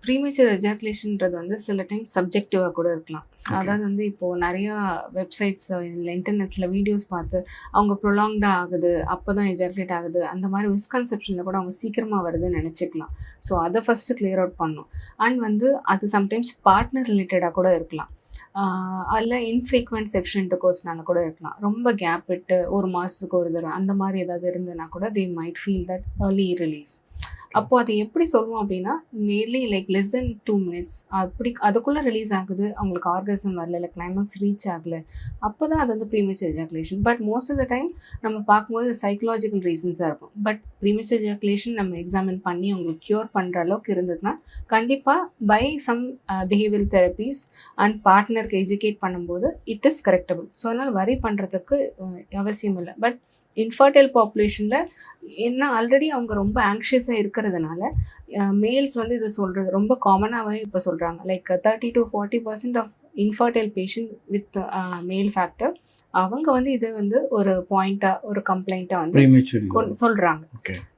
Premature எஜாகுலேஷன்ன்றது வந்து சில time சப்ஜெக்டிவாக கூட இருக்கலாம். அதாவது வந்து இப்போது நிறையா வெப்சைட்ஸ் இல்லை இன்டர்நெட்ஸில் வீடியோஸ் பார்த்து அவங்க ப்ரொலாங்டாக ஆகுது, அப்போ தான் எஜாகுலேட் ஆகுது, அந்த மாதிரி மிஸ்கன்செப்ஷனில் கூட அவங்க சீக்கிரமாக வருதுன்னு நினச்சிக்கலாம். ஸோ அதை ஃபஸ்ட்டு கிளியர் அவுட் பண்ணணும். அண்ட் வந்து அது சம்டைம்ஸ் பார்ட்னர் ரிலேட்டடாக கூட இருக்கலாம். அதில் இன்ஃப்ரீக்வெண்ட் செக்ஷன் இன்டர்கோர்ஸ்னால கூட இருக்கலாம். ரொம்ப கேப் விட்டு ஒரு மாதத்துக்கு ஒரு தடவை அந்த மாதிரி ஏதாவது இருந்ததுன்னா கூட they might feel that early release. அப்போது அது எப்படி சொல்லுவோம் அப்படின்னா, nearly like less than 2 minutes அப்படி அதுக்குள்ளே ரிலீஸ் ஆகுது, அவங்களுக்கு ஆர்கசம் வரல, இல்லை கிளைமேக்ஸ் ரீச் ஆகலை, அப்போ தான் அது வந்து premature ejaculation. But most of the time நம்ம பார்க்கும்போது சைக்கலாஜிக்கல் ரீசன்ஸாக இருக்கும். பட் ப்ரீமெச்சூர் எஜாகுலேஷன் நம்ம எக்ஸாமின் பண்ணி அவங்களுக்கு க்யூர் பண்ணுற அளவுக்கு இருந்ததுன்னா கண்டிப்பாக by some behavioral therapies and பார்ட்னருக்கு எஜுகேட் பண்ணும்போது இட் இஸ் கரெக்டபிள். ஸோ அதனால் வரி பண்ணுறதுக்கு அவசியம் இல்லை. பட் இன்ஃபர்டைல் பாப்புலேஷனில் என்ன ஆல்ரெடி அவங்க ரொம்ப ஆங்ஷியஸாக இருக்கிறதுனால மேல்ஸ் வந்து இதை சொல்கிறது ரொம்ப காமனாகவே இப்போ சொல்கிறாங்க. Like 30 to 40% of infertile patient with male factor அவங்க வந்து இது வந்து ஒரு பாயிண்ட்டாக ஒரு கம்ப்ளைண்ட்டாக வந்து சொல்கிறாங்க.